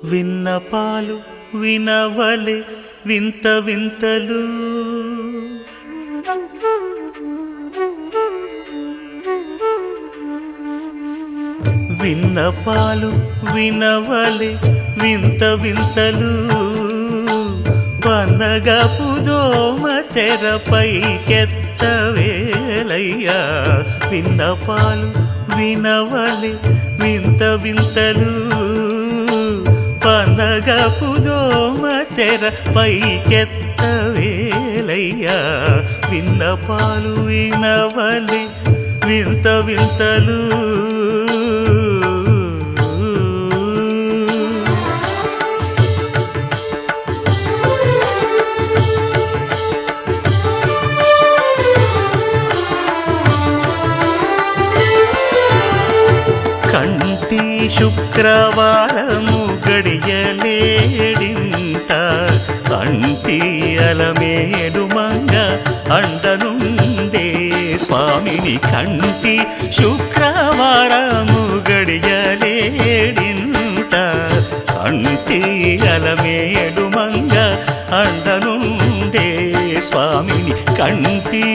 విన్నపాలు వినవలే వింత వింతలు విన్నపాలు వినవలే వింత వింతలు పన్నగపు దోమ తెరపైకెత్తవేలయ్యా విన్నపాలు వినవలే వింత వింతలు పన్నగపు దోమ తెరపైకెత్తవేలయ్యా విన్నపాలు వినవలే వింత వింతలు కంటి శుక్రవారము గడియలేడింట కంటి అలమేలు మంగ అండనుండే స్వామిని కంటి శుక్రవారము గడియలేడింట కంటి అలమేలు మంగ అండనుండే స్వామిని కంటి